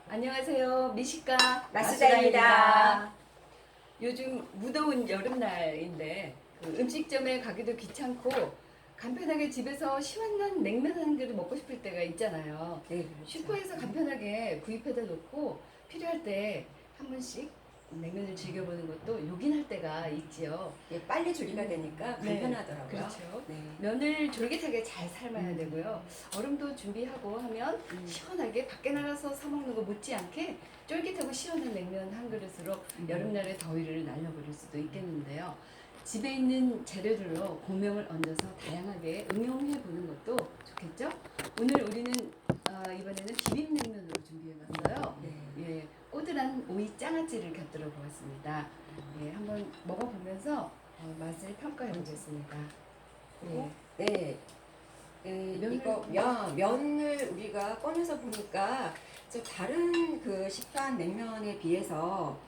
안녕하세요. 미식가 마스다입니다. 요즘 무더운 여름날인데 음식점에 가기도 귀찮고 간편하게 집에서 시원한 냉면 한 그릇 먹고 싶을 때가 있잖아요. 네, 그렇죠. 슈퍼에서 간편하게 구입해다 놓고 필요할 때 한 번씩 냉면을 즐겨보는 것도 요긴할 때가 있지요. 예, 빨리 조리가 되니까 네, 간편하더라고요. 그렇죠. 네. 면을 졸깃하게 잘 삶아야 되고요. 얼음도 준비하고 하면 시원하게 밖에 나가서 사 먹는 거 못지않게 쫄깃하고 시원한 냉면 한 그릇으로 여름날의 더위를 날려버릴 수도 있겠는데요. 집에 있는 재료들로 고명을 얹어서 다양하게 응용해 보는 것도 좋겠죠? 오늘 우리는 이번에는 비빔냉면으로 준비해봤어요. 네. 예, 꼬들한 오이 장아찌를 곁들여 보았습니다. 예, 한번 먹어보면서 맛을 평가해 보겠습니다. 예. 네. 이거 면을 우리가 꺼내서 보니까 저 다른 그 시판 냉면에 비해서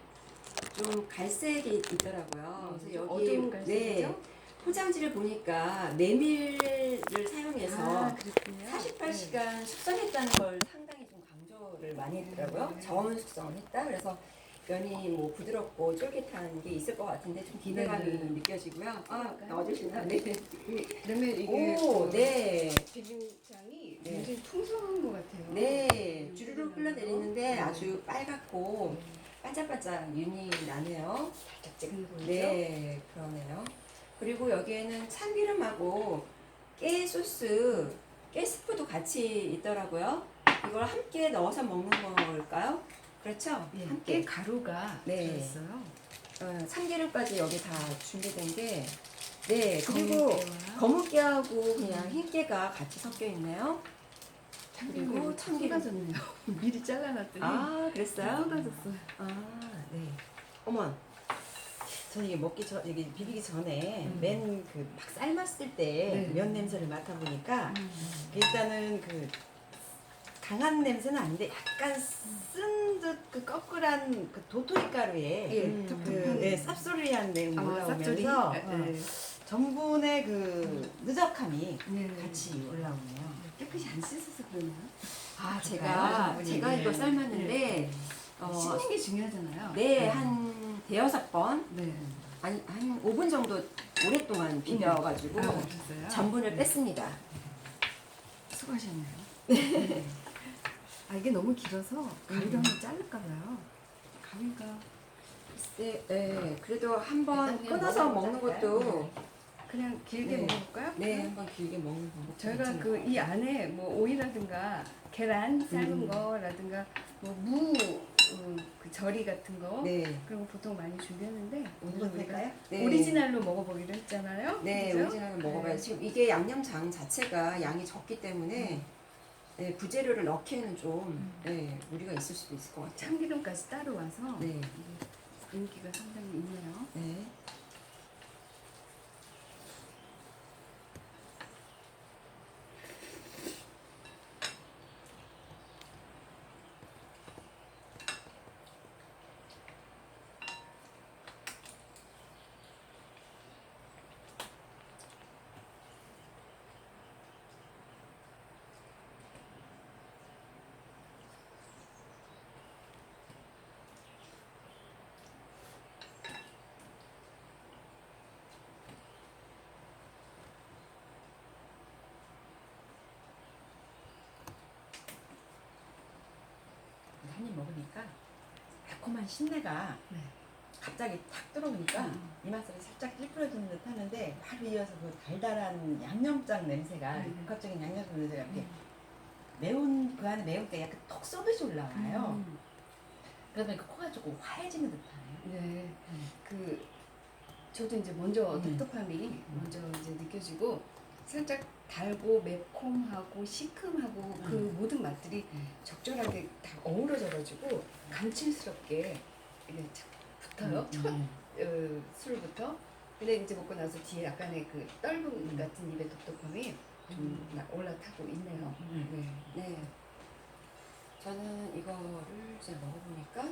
좀 갈색이 있더라고요. 그래서 여기 어두운 갈색이죠? 포장지를 보니까 메밀을 사용해서 그렇군요. 48시간 숙성했다는 걸 상당히 좀 강조를 많이 했더라고요. 저온 숙성을 했다. 그래서 면이 뭐 부드럽고 쫄깃한 게 있을 것 같은데 좀 기대감이 네. 느껴지고요. 그럴까요? 넣어주시나요? 네. 그러면 이게 오, 네. 비빔장이 네. 굉장히 풍성한 것 같아요. 네. 주르륵 흘러내리는데 네. 아주 빨갛고 반짝반짝 윤이 나네요. 살짝 찌근해 보이죠? 네, 그러네요. 그리고 여기에는 참기름하고 깨 소스, 깨 스프도 같이 있더라고요. 이걸 함께 넣어서 먹는 걸까요? 그렇죠? 예, 함께. 깨 가루가 네. 들어있어요. 참기름까지 여기 다 준비된 게. 네, 그리고 검은깨와 검은깨하고 그냥 흰깨가 같이 섞여 있네요. 참기름이 그리고 참기름. 쏟아졌네요. 미리 잘라놨더니 아, 그랬어요? 쏟아졌어요. 아, 네. 어머, 저는 이게 이게 비비기 전에 맨 그 막 삶았을 때 네. 면 냄새를 맡아보니까 일단은 그 강한 냄새는 아닌데 약간 쓴 듯 그 꺼끌한 그 도토리 가루에 예, 그 네, 쌉소리한 내용이 쌉소리? 올라오면서 네. 전분의 그 느적함이 네. 같이 올라오네요. 깨끗이 안 씻어서 그러나요? 아, 그럴까요? 제가 이거 삶았는데 씻는 게 중요하잖아요. 네, 한 대여섯 번 네. 아니 한 5분 정도 오랫동안 비벼가지고 그랬어요? 전분을 뺐습니다. 수고하셨네요. 네. 이게 너무 길어서 가위로 한번 자를까 봐요. 가위가 네, 그래도 한번 일단 그냥 끊어서 먹어보자 먹는 할까요? 것도 그냥 길게 네. 먹어볼까요? 네, 한번 길게 먹는 방법. 저희가 그 이 안에 뭐 오이라든가 계란 삶은 거라든가 뭐 그 절이 같은 거 네, 그런 거 보통 많이 준비하는데 오늘은 먹어도 우리가 될까요? 네. 오리지널로 먹어보기로 했잖아요. 네, 그죠? 오리지널을 먹어봐요. 네. 지금 이게 양념장 자체가 양이 적기 때문에 네, 부재료를 넣기에는 좀 네, 무리가 있을 수도 있을 것 같아요. 참기름까지 따로 와서 네, 이게 인기가 상당히 있네요. 네. 한 입 먹으니까 달콤한 신내가 네. 갑자기 탁 들어오니까 이 맛을 살짝 찌푸려지는 듯 하는데 바로 이어서 그 달달한 양념장 냄새가 복합적인 양념장 냄새가 이렇게 매운 그 안에 매운 게 약간 톡 쏘듯이 올라와요. 그러다 보니까 코가 조금 화해지는 듯하네요. 네. 그 저도 이제 먼저 음. 텁텁함이 먼저 이제 느껴지고 살짝 달고 매콤하고 시큼하고 그 모든 맛들이 적절하게 다 어우러져가지고 감칠스럽게 이게 착 붙어요. 첫 술부터. 근데 이제 먹고 나서 뒤에 약간의 그 떫은 같은 입의 텁텁함이 좀 올라타고 있네요. 네. 네. 저는 이거를 이제 먹어보니까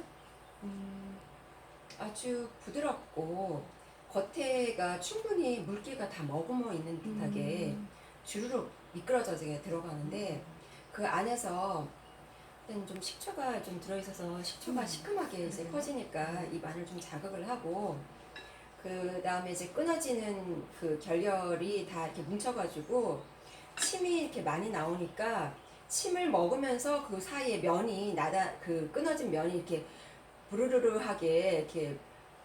아주 부드럽고 겉에가 충분히 물기가 다 머금어 있는 듯하게 주르륵 미끄러져지게 들어가는데 그 안에서 그때는 좀 식초가 좀 들어있어서 식초가 시큼하게 이제 퍼지니까 이 안을 좀 자극을 하고 그 다음에 이제 끊어지는 그 결렬이 다 이렇게 뭉쳐가지고 침이 이렇게 많이 나오니까 침을 먹으면서 그 사이에 면이 그 끊어진 면이 이렇게 부르르르하게 이렇게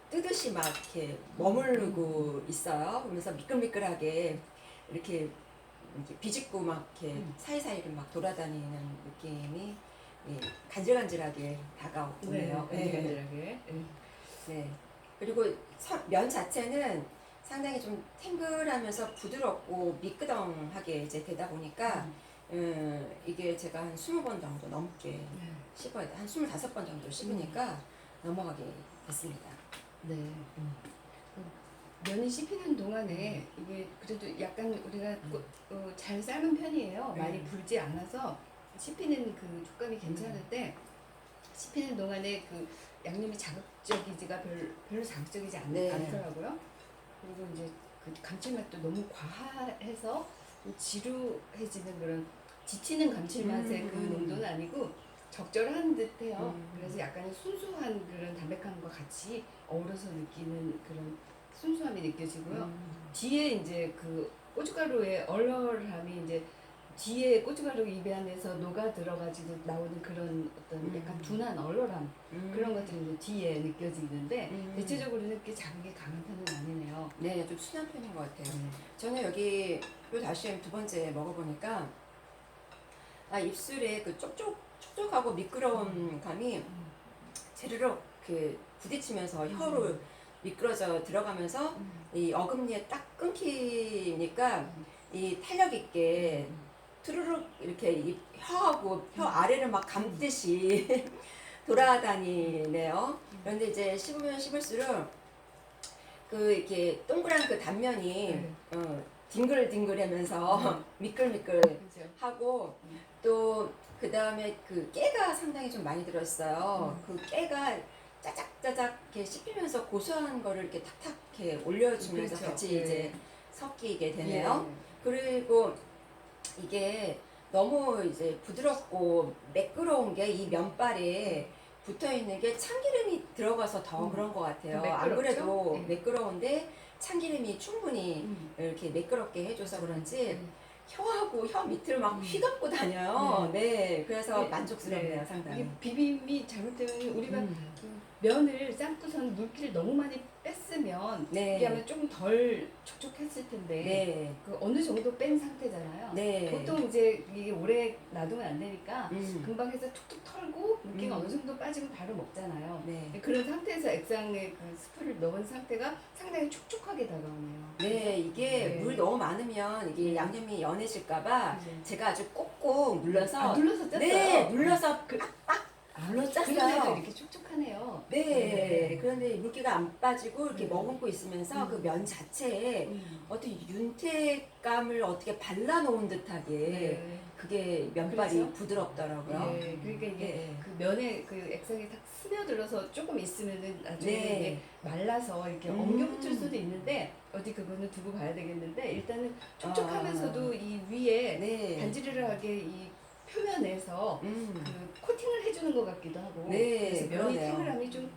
뜨듯이 막 이렇게 머무르고 있어요. 그러면서 미끌미끌하게 이렇게 비집고 막 이렇게 사이사이를 막 돌아다니는 느낌이 예, 간질간질하게 다가오네요. 간질간질하게. 네. 그리고 면 자체는 상당히 좀 탱글하면서 부드럽고 미끄덩하게 이제 되다 보니까 이게 제가 한 20번 정도 넘게 씹어야 돼. 한 25번 정도 씹으니까 넘어가게 됐습니다. 네. 그 면이 씹히는 동안에 이게 그래도 약간 우리가 잘 삶은 편이에요. 많이 불지 않아서 씹히는 그 촉감이 괜찮은데 씹히는 동안에 그 양념이 자극적이지가 별로 자극적이지 네. 않더라고요. 그리고 이제 그 감칠맛도 너무 과해서 좀 지루해지는 그런 지치는 감칠맛의 그 농도는 아니고 적절한 듯해요. 그래서 약간 순수한 그런 담백함과 같이 어우러서 느끼는 그런 순수함이 느껴지고요. 뒤에 이제 그 고춧가루의 얼얼함이 이제 뒤에 고춧가루 입에 안에서 녹아 들어가지고 나오는 그런 어떤 약간 둔한 얼얼함 그런 것들이 이제 뒤에 느껴지는데 대체적으로는 그렇게 자극이 강한 편은 아니네요. 네, 좀 순한 편인 것 같아요. 저는 여기 요 다시 두 번째 먹어보니까 입술에 그 촉촉하고 미끄러운 감이 제르륵 이렇게 부딪히면서 혀로 미끄러져 들어가면서 이 어금니에 딱 끊기니까 이 탄력 있게 투르륵 이렇게 이 혀하고 혀 아래를 막 감듯이 돌아다니네요. 그런데 이제 씹으면 씹을수록 그 이렇게 동그란 그 단면이 딩글딩글하면서 미끌미끌하고 또 그 다음에 그 깨가 상당히 좀 많이 들었어요. 그 깨가 짜작짜작 이렇게 씹히면서 고소한 거를 이렇게 탁탁 이렇게 올려주면서 그렇죠. 같이 이제 섞이게 되네요. 그리고 이게 너무 이제 부드럽고 매끄러운 게 이 면발에 붙어 있는 게 참기름이 들어가서 더 그런 것 같아요. 안 그래도 매끄러운데 참기름이 충분히 이렇게 매끄럽게 해줘서 그런지 혀하고 혀 밑을 막 휘감고 다녀요. 네, 그래서 만족스럽네요, 상당히. 이게 비빔이 잘못되면 우리가 그 면을 삶고선 물기를 너무 많이 뺐으면 이게 아마 조금 덜 촉촉했을 텐데 그 어느 정도 뺀 상태잖아요. 보통 이제 이게 오래 놔두면 안 되니까 금방 해서 툭툭 털고 물기가 어느 정도 빠지면 바로 먹잖아요. 그런 상태에서 액상에 그 스프를 넣은 상태가 상당히 촉촉하게 다가오네요. 네, 이게 물 너무 많으면 이게 양념이 연해질까봐 제가 아주 꼭꼭 눌러서 눌러서 짰어요. 네, 눌러서 빡빡 눌러서 그런데도 짰어요. 이렇게 촉촉하네요. 네, 그런데 물기가 안 빠지고 이렇게 머금고 있으면서 그 면 자체에 어떤 윤택감을 어떻게 발라놓은 듯하게 그게 면발이 그렇죠? 부드럽더라고요. 그러니까 이게 그 면에 그 액상이 딱 스며들어서 조금 있으면은 나중에 이게 말라서 이렇게 엉겨붙을 수도 있는데 어디 그거는 두고 봐야 되겠는데 일단은 촉촉하면서도 이 위에 반지르르하게 이 표면에서 그 코팅을 해주는 것 같기도 하고 그래서 면이 탱글함이 좀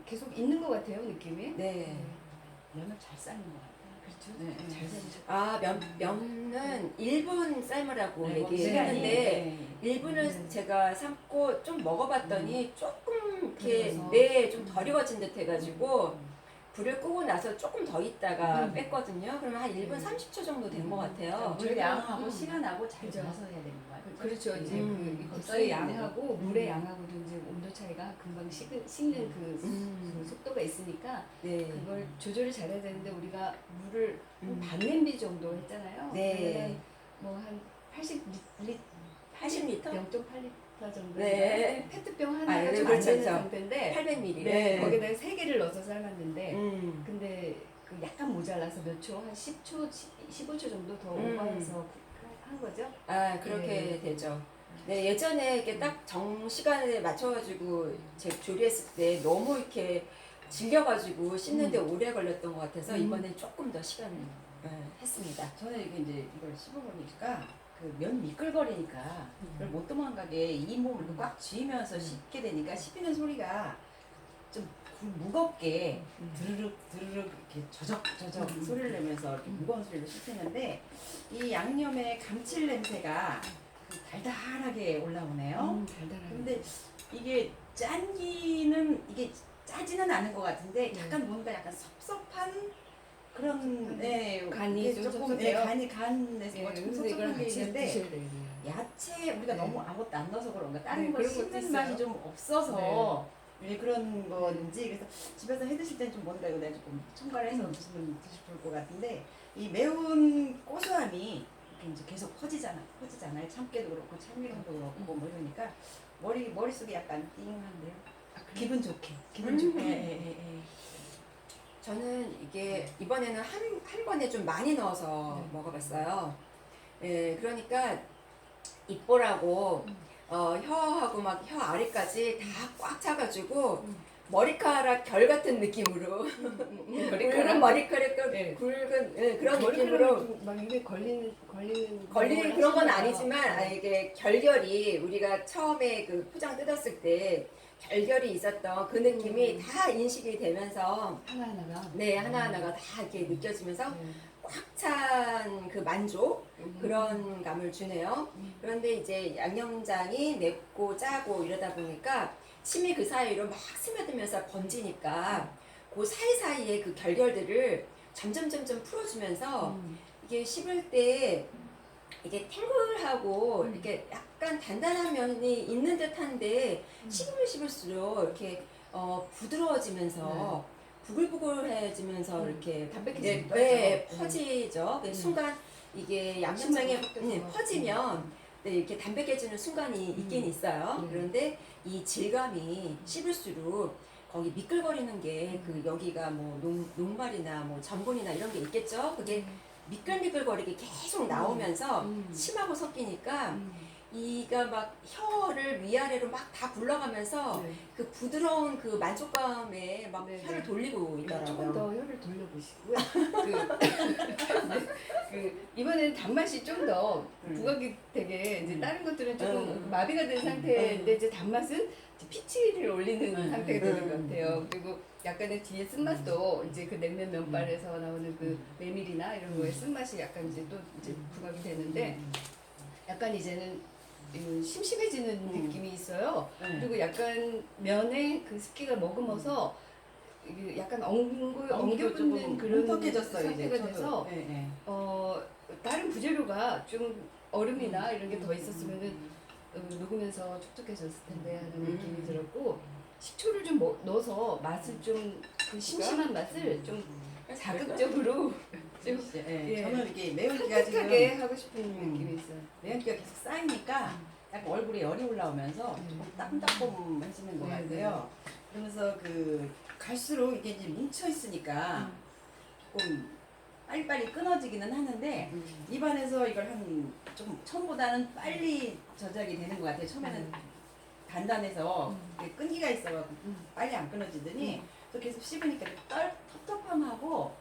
계속 있는 것 같아요, 느낌이. 면을 잘 삶은 것 같아요. 그렇죠. 잘 삶으셨죠. 면은 1분 삶으라고 얘기했는데 1분을 제가 삶고 좀 먹어봤더니 조금 이렇게 좀 덜 익어진 듯 해가지고 불을 끄고 나서 조금 더 있다가 뺐거든요. 그러면 한 1분 30초 정도 된 것 같아요. 물 양하고 시간하고 잘 잡아서 해야 되는 거 같아요. 그렇죠. 이제 그 국수의 양하고 물의 양하고도 이제 온도 차이가 금방 식는 그 속도가 있으니까 그걸 조절을 잘해야 되는데 우리가 물을 반 냄비 정도 했잖아요. 그러면 뭐한 80리터 0.8리터 정도 페트병 하나가 좀 안 되는 상태인데 800ml. 거기다가 3개를 넣어서 삶았는데 근데 그 약간 모자라서 몇 초, 한 10초, 15초 정도 더 오버해서 한 거죠. 그렇게 되죠. 네, 예전에 이렇게 딱 정시간에 맞춰가지고 제 조리했을 때 너무 이렇게 질려가지고 씹는데 오래 걸렸던 것 같아서 이번엔 조금 더 시간을 했습니다. 저는 이게 이제 이걸 씹어보니까 그 면 미끌거리니까 그걸 못 도망가게 이 몸을 꽉 쥐면서 씹게 되니까 씹히는 소리가 좀 무겁게 드르륵 드르륵 이렇게 저적 소리를 내면서 이렇게 무거운 소리로 씹히는데 이 양념의 감칠 냄새가 그 달달하게 올라오네요. 달달한. 근데 이게 짠기는 이게 짜지는 않은 것 같은데 약간 뭔가 약간 섭섭한 그런 간이 이게 좀 조금 섭섭해요? 간에서 예, 조금 그래서 이걸 섭섭한 게 같이 있는데 드셔야 돼요. 야채 우리가 네. 너무 아무것도 안 넣어서 그런가 다른 네, 걸 그런 것도 씹는 있어요. 맛이 좀 없어서 그런 건지 그래서 집에서 해 드실 땐 좀 뭔가 이거 내가 조금 첨가를 해서 드시면 드실 것 같은데 이 매운 고소함이 이렇게 이제 계속 퍼지잖아요. 참깨도 그렇고 참기름도 그렇고 뭐 이러니까 머릿속에 약간 띵한데요. 기분 좋게 기분 좋게 저는 이게 이번에는 한 번에 좀 많이 넣어서 먹어봤어요. 예, 그러니까 입보라고 혀하고 막 혀 아래까지 다 꽉 차가지고 머리카락 결 같은 느낌으로 굵은 머리카락 네. 굵은 그런 느낌으로 막 입에 걸리는 그런 건 아니지만 이게 결결이 우리가 처음에 그 포장 뜯었을 때 결결이 있었던 그 느낌이 다 인식이 되면서 하나하나가 네 하나하나가 다 이렇게 느껴지면서 꽉 찬 그 만족 그런 감을 주네요. 그런데 이제 양념장이 맵고 짜고 이러다 보니까 침이 그 사이로 막 스며들면서 번지니까 그 사이사이에 그 결결들을 점점 풀어주면서 이게 씹을 때 이게 탱글하고 이렇게 약간 단단한 면이 있는 듯한데 씹을수록 이렇게 부드러워지면서 부글부글해지면서 이렇게 담백해지기도 하죠. 퍼지죠. 그 순간 이게 양념장에 퍼지면 이렇게 담백해지는 순간이 있긴 있어요. 그런데 이 질감이 씹을수록 거기 미끌거리는 게 그 여기가 뭐 녹말이나 뭐 전분이나 이런 게 있겠죠. 그게 미끌미끌거리게 계속 나오면서 침하고 섞이니까 이가 막 혀를 위아래로 막 다 굴러가면서 그 부드러운 그 만족감에 막 혀를 돌리고 있더라고요. 조금 더 혀를 돌려보시고요. 이번에는 단맛이 좀 더 부각이 되게 이제 다른 것들은 조금 마비가 된 상태인데 이제 단맛은 이제 피치를 올리는 상태가 되는 것 같아요. 그리고 약간의 뒤에 쓴맛도 이제 그 냉면 면발에서 나오는 그 메밀이나 이런 거에 쓴맛이 약간 이제 또 이제 부각이 되는데 약간 이제는 심심해지는 느낌이 있어요. 그리고 약간 면에 그 습기가 머금어서 이게 약간 엉겨붙는 그런 뭉툭해졌어요 상태가 이제 돼서 다른 부재료가 좀 얼음이나 이런 게 더 있었으면은 녹으면서 촉촉해졌을 텐데 하는 느낌이 들었고 식초를 좀 넣어서 맛을 좀 그 심심한 맛을 좀 자극적으로 좀 저는 이게 매운기가 산뜻하게 지금 하고 싶은 느낌이 있어요. 매운기가 계속 쌓이니까 약간 얼굴에 열이 올라오면서 조금 따끔따끔해지는 것 같아요. 그러면서 그 갈수록 이게 이제 뭉쳐 있으니까 조금 빨리빨리 끊어지기는 하는데 입안에서 이걸 좀 처음보다는 빨리 저작이 되는 것 같아요. 처음에는 단단해서 끈기가 있어 빨리 안 끊어지더니 또 계속 씹으니까 텁텁함하고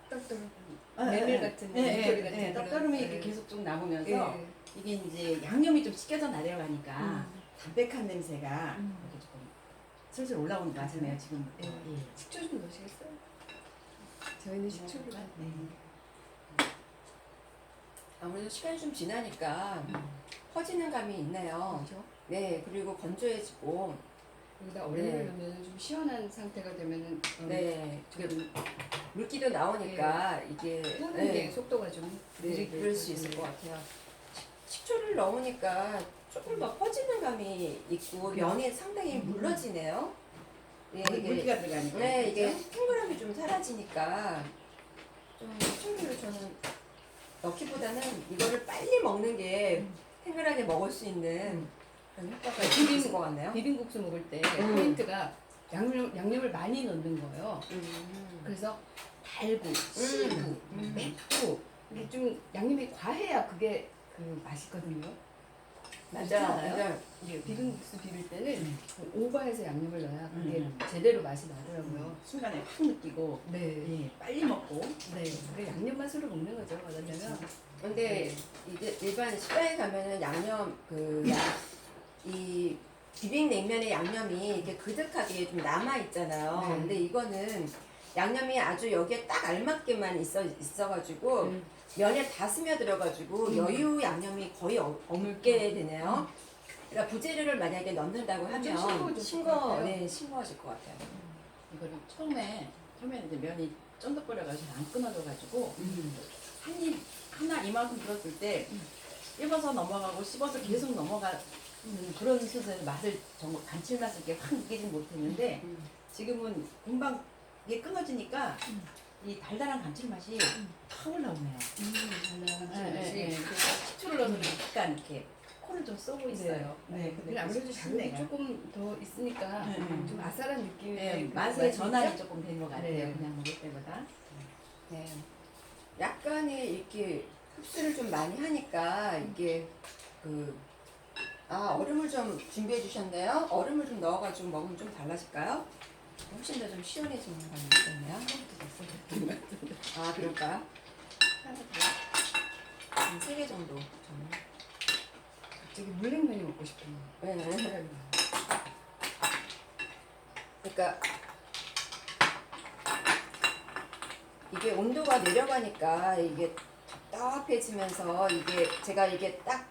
메밀 같은 메밀 같은 떡더름이 이렇게 계속 쭉 남으면서 이게 이제 양념이 좀 씻겨져 내려가니까 담백한 냄새가 이렇게 조금 슬슬 올라오는 것 같으네요 지금. 식초 좀 넣으시겠어요? 저희는 식초를 아무래도 시간이 좀 지나니까 퍼지는 감이 있네요. 그렇죠. 네, 그리고 건조해지고 여기다 얼음을 넣으면 좀 시원한 상태가 되면은 물기도 나오니까 이게 뿌는 게 속도가 좀 그럴 수 있을 것 같아요. 식초를 넣으니까 조금 더 퍼지는 감이 있고 면이 상당히 물러지네요. 물기가 들어가니까. 네, 이게 탱글함이 좀 사라지니까 좀 식초를 저는 넣기보다는 이거를 빨리 먹는 게 탱글하게 먹을 수 있는 그런 효과가 있을 것 같네요. 비빔국수 먹을 때 포인트가 양념을 많이 넣는 거예요. 그래서 달고 시고 맵고 이게 좀 양념이 과해야 그게 그 맛있거든요. 맞지 맞아. 않아요? 맞아. 이게 비빔국수 비빌 때는 오버해서 양념을 넣어야 그게 음. 제대로 맛이 나더라고요. 순간에 확 느끼고 네. 예, 빨리 먹고 네. 그 양념 맛으로 먹는 거죠. 원하려면. 근데 이제 일반 식당에 가면은 양념 이 비빔냉면의 양념이 이렇게 그득하게 좀 남아 있잖아요. 네. 근데 이거는 양념이 아주 여기에 딱 알맞게만 있어가지고 음. 면에 다 스며들어가지고 여유 양념이 거의 없게 되네요. 그러니까 부재료를 만약에 넣는다고 하면 싱거워질 것 같아요. 싱거워질 것 같아요. 이거를 처음에 이제 면이 쫀득거려가지고 안 끊어져가지고 한 입 하나 이만큼 들었을 때 씹어서 넘어가고 씹어서 계속 넘어가는 그런 순서의 맛을 정말 감칠맛을 이렇게 확 느끼진 못했는데 지금은 금방 이게 끊어지니까 이 달달한 감칠맛이 확 올라오네요. 그래서 식초를 넣어서 약간 이렇게 코를 좀 쏘고 있어요. 네. 근데 아무래도 자극이 조금 더 있으니까 네. 좀 아싸한 느낌이 네, 그 맛의 맛이 전환이 있죠? 조금 된 것 같아요. 네. 그냥 먹을 때보다. 네. 약간의 이렇게 흡수를 좀 많이 하니까 이게 얼음을 좀 준비해 주셨네요. 얼음을 좀 넣어가지고 먹으면 좀 달라질까요? 훨씬 더 좀 시원해지는 감이 있겠네요. 아, 그럴까요? 한 3개 정도. 저는. 갑자기 물냉면이 먹고 싶어요. 네. 그러니까 이게 온도가 내려가니까 이게 답답해지면서 제가 이게 딱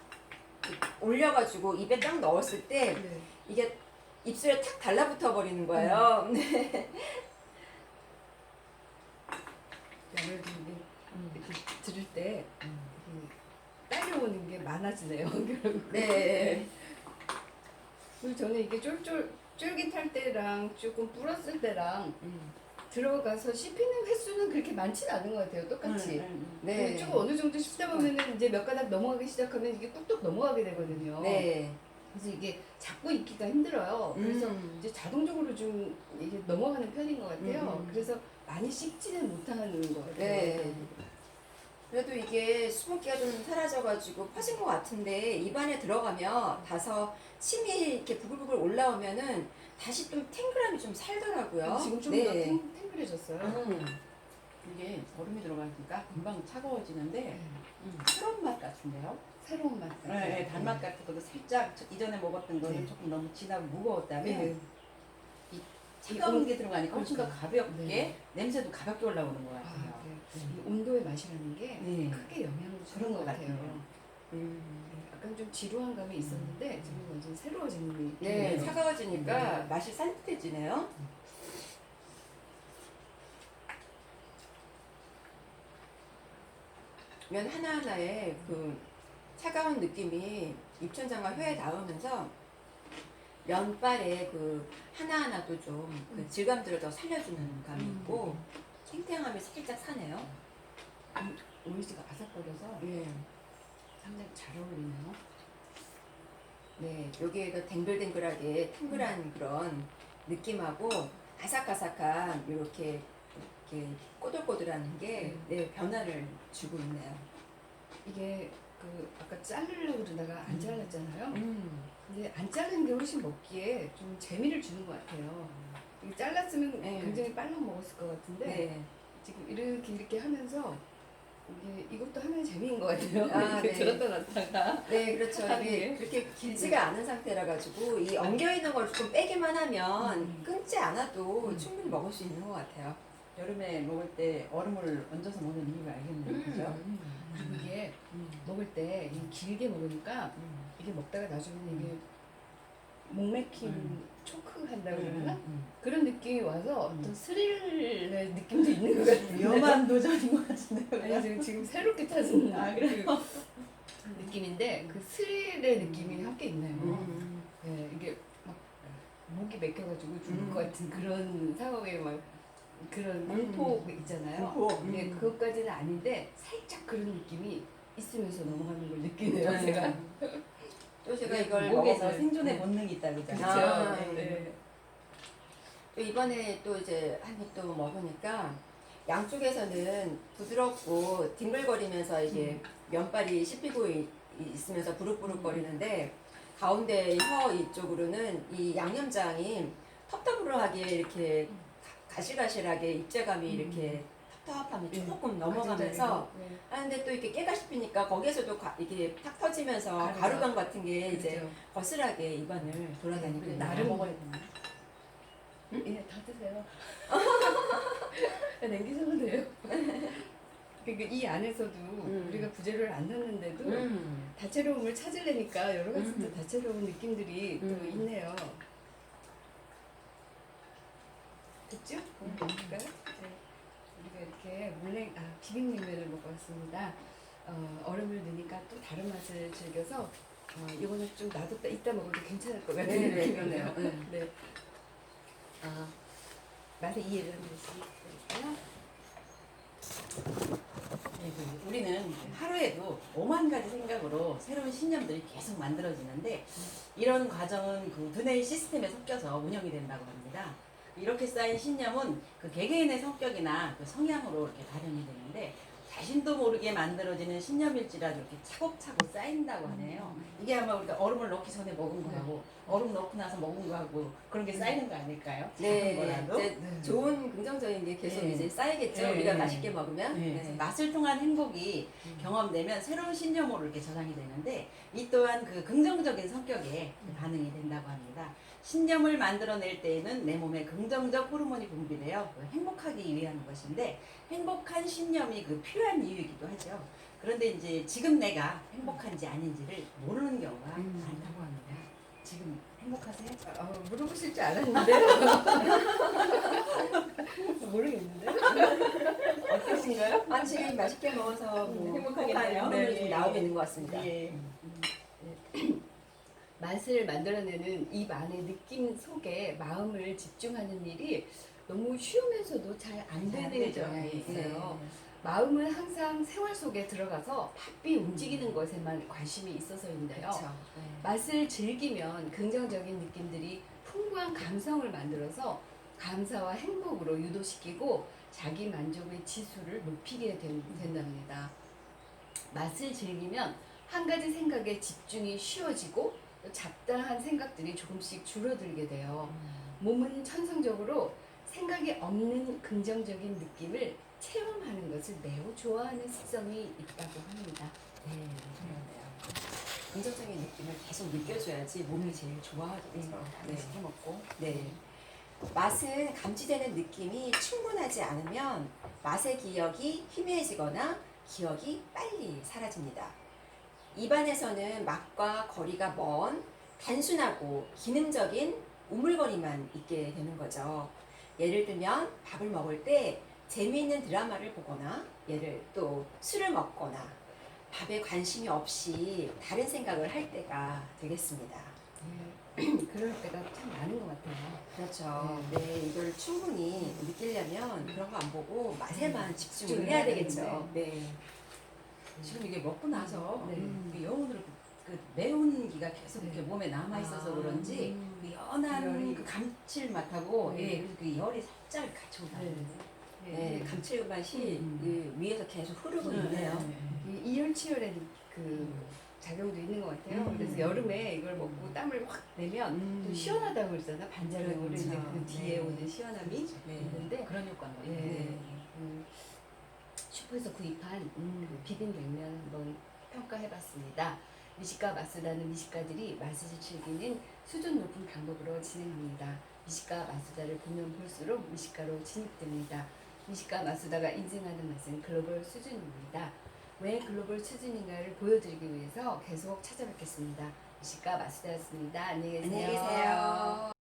올려가지고 입에 딱 넣었을 때 네. 이게 입술에 탁 달라붙어 버리는 거예요. 네. 아무래도 이게 이렇게 들을 때 딸려오는 게 많아지네요. 결국. 네. 그리고 저는 이게 쫄깃할 때랑 조금 불었을 때랑 들어가서 씹히는 횟수는 그렇게 많지는 않은 것 같아요. 똑같이. 네. 조금 어느 정도 씹다 보면은 이제 몇 가닥 넘어가기 시작하면 이게 뚝뚝 넘어가게 되거든요. 네. 그래서 이게 잡고 있기가 힘들어요. 그래서 이제 자동적으로 좀 이게 넘어가는 편인 것 같아요. 그래서 많이 씹지는 못하는 것 같아요. 네. 그래도 이게 수분기가 좀 사라져가지고 퍼진 것 같은데 입안에 들어가면 다서 침이 이렇게 부글부글 올라오면은 다시 좀 탱글함이 좀 살더라고요. 지금 좀 네. 더 탱글해졌어요. 이게 얼음이 들어가니까 금방 차가워지는데 새로운 맛 같은데요? 새로운 맛. 네, 단맛 같은 것도 살짝 이전에 먹었던 거는 네. 조금 너무 진하고 무거웠다면 네. 차가운 게 들어가니까 훨씬 더 가볍게 네. 냄새도 가볍게 올라오는 것 같아요. 아, 네. 이 온도의 맛이라는 게 네. 크게 영향을 주는 그런 것 것 같아요. 같아요. 약간 좀 지루한 감이 있었는데 지금 완전 새로워지는 느낌. 네, 차가워지니까 맛이 산뜻해지네요. 면 하나하나에 그 차가운 느낌이 입천장과 혀에 닿으면서 면발에 그 하나하나도 좀 그 질감들을 더 살려주는 감이 있고 탱탱함이 살짝 사네요. 오이지가 아삭거려서 예. 상당히 잘 어울리네요. 네, 여기에도 댕글댕글하게 탱글한 그런 느낌하고 아삭아삭한 이렇게 꼬들꼬들한 게 변화를 주고 있네요. 이게 그 아까 자르려고 그러다가 안 잘랐잖아요. 음. 근데 안 자르는 게 훨씬 먹기에 좀 재미를 주는 것 같아요. 이게 잘랐으면 네. 굉장히 빨라 먹었을 것 같은데 네. 지금 이렇게 하면서 이것도 하나의 재미인 것 같아요. 아, 이렇게 네. 들었다 놨다가 네, 그렇죠. 하는 이게 게. 그렇게 길지가 않은 상태라 가지고 이 엉겨 있는 걸 좀 빼기만 하면 끊지 않아도 충분히 먹을 수 있는 것 같아요. 여름에 먹을 때 얼음을 얹어서 먹는 이유가 알겠네요. 그죠? 그리고 이게 먹을 때 길게 먹으니까 이게 먹다가 나중에 이게 목 막힘 초크 한다고 그러나 그런 느낌이 와서 어떤 스릴의 느낌도 있는 것 같아요. 위험한 도전인 것 같은데요. 아니 지금 새롭게 찾은 아, 그래요? 그 느낌인데 그 스릴의 느낌이 함께 있네요. 네, 이게 막 목이 맥혀가지고 죽을 것 같은 그런 상황에 막 그런 공포 있잖아요. 공포. 네, 그것까지는 아닌데 살짝 그런 느낌이 있으면서 넘어가는 걸 느끼네요. 네. 제가. 또 제가 이걸 목에서 먹어볼- 생존의 본능이 있다 그렇죠. 그잖아요. 아, 네. 또 이번에 또 이제 한 입 또 먹으니까 양쪽에서는 부드럽고 뒹글거리면서 이게 면발이 씹히고 있으면서 부룩부룩거리는데 가운데 혀 이쪽으로는 이 양념장이 텁텁하게 이렇게 가실가실하게 입자감이 이렇게 텁텁함이 조금 넘어가면서 네. 하는데 또 이렇게 깨가 씹히니까 거기에서도 이게 탁 터지면서 가루가. 가루감 같은 게 이제 그렇죠. 거슬하게 입안을 돌아다니고 네, 있는 나름 거예요. 먹어야 되나? 예, 다 드세요. 남기셔도 돼요. 그러니까 이 안에서도 우리가 부재료를 안 넣는데도 다채로움을 찾으려니까 여러 가지 또 다채로운 느낌들이 또 있네요. 됐죠? 볼까요? 네. 우리가 이렇게 비빔냉면을 먹고 왔습니다. 얼음을 넣으니까 또 다른 맛을 즐겨서 이거는 좀 놔뒀다 이따 먹어도 괜찮을 것 같은 느낌이네요. 네. 맛의 이해를 한 번씩 해볼까요? 우리는 하루에도 5만 가지 생각으로 새로운 신념들이 계속 만들어지는데 이런 과정은 그 두뇌의 시스템에 섞여서 운영이 된다고 합니다. 이렇게 쌓인 신념은 그 개개인의 성격이나 그 성향으로 이렇게 발현이 되는데 자신도 모르게 만들어지는 신념일지라도 이렇게 차곡차곡 쌓인다고 하네요. 이게 아마 우리가 얼음을 넣기 전에 먹은 거하고 얼음 넣고 나서 먹은 거하고 그런 게 쌓이는 거 아닐까요? 네, 작은 거라도. 이제 좋은 긍정적인 게 계속 네. 이제 쌓이겠죠. 네. 우리가 맛있게 먹으면. 네. 네. 맛을 통한 행복이 경험되면 새로운 신념으로 이렇게 저장이 되는데 이 또한 그 긍정적인 성격에 반응이 된다고 합니다. 신념을 만들어낼 때에는 내 몸에 긍정적 호르몬이 분비되어 행복하기 위한 것인데 행복한 신념이 그 필요한 이유이기도 하죠. 그런데 이제 지금 내가 행복한지 아닌지를 모르는 경우가 많다고 합니다. 지금 행복하세요? 물어보실 줄 알았는데 모르겠는데 어떠신가요? 아, 지금 맛있게 먹어서 뭐 행복하겠네요. 행복한 네. 좀 나오고 있는 것 같습니다. 예. 맛을 만들어내는 입 안의 느낌 속에 마음을 집중하는 일이 너무 쉬우면서도 잘 안 잘안 되는 되죠. 경향이 네. 있어요. 마음은 항상 생활 속에 들어가서 바삐 움직이는 것에만 관심이 있어서인데요. 그렇죠. 맛을 즐기면 긍정적인 느낌들이 풍부한 감성을 만들어서 감사와 행복으로 유도시키고 자기 만족의 지수를 높이게 된답니다. 맛을 즐기면 한 가지 생각에 집중이 쉬워지고 또 잡다한 생각들이 조금씩 줄어들게 돼요. 몸은 천성적으로 생각이 없는 긍정적인 느낌을 체험하는 것을 매우 좋아하는 습성이 있다고 합니다. 네, 그러네요. 긍정적인 느낌을 계속 느껴줘야지 몸이 제일 좋아하겠죠. 네. 맛있게 먹고. 네. 맛은 감지되는 느낌이 충분하지 않으면 맛의 기억이 희미해지거나 기억이 빨리 사라집니다. 입안에서는 맛과 거리가 먼 단순하고 기능적인 우물거리만 있게 되는 거죠. 예를 들면 밥을 먹을 때 재미있는 드라마를 보거나 또 술을 먹거나 밥에 관심이 없이 다른 생각을 할 때가 되겠습니다. 그럴 때가 참 많은 것 같아요. 그렇죠. 네, 이걸 충분히 느끼려면 그런 거 안 보고 맛에만 집중을 집중을 해야 해야 되겠죠. 네. 지금 이게 먹고 나서 네. 그 영혼으로 그 매운 기가 계속 이렇게 몸에 남아 있어서 그런지 그 연한 열이. 그 감칠맛하고 네. 예, 그 열이 살짝 같이 올라오는데 네, 감칠맛이 그 위에서 계속 흐르고 있네요. 이 이열치열의 그 작용도 있는 것 같아요. 그래서 여름에 이걸 먹고 땀을 확 내면 또 시원하다고 그러잖아. 반작용으로 그렇죠. 이제 그 뒤에 네. 오는 시원함이 네. 있는데 그런 효과인 거예요. 예. 슈퍼에서 구입한 그 비빔냉면 한번 평가해봤습니다. 미식가 마수다는 미식가들이 맛을 즐기는 수준 높은 방법으로 진행합니다. 미식가 마수다를 보면 볼수록 미식가로 진입됩니다. 미식가 마수다가 인증하는 맛은 글로벌 수준입니다. 왜 글로벌 수준인가를 보여드리기 위해서 계속 찾아뵙겠습니다. 미식가 마수다였습니다. 안녕히 계세요. 안녕히 계세요.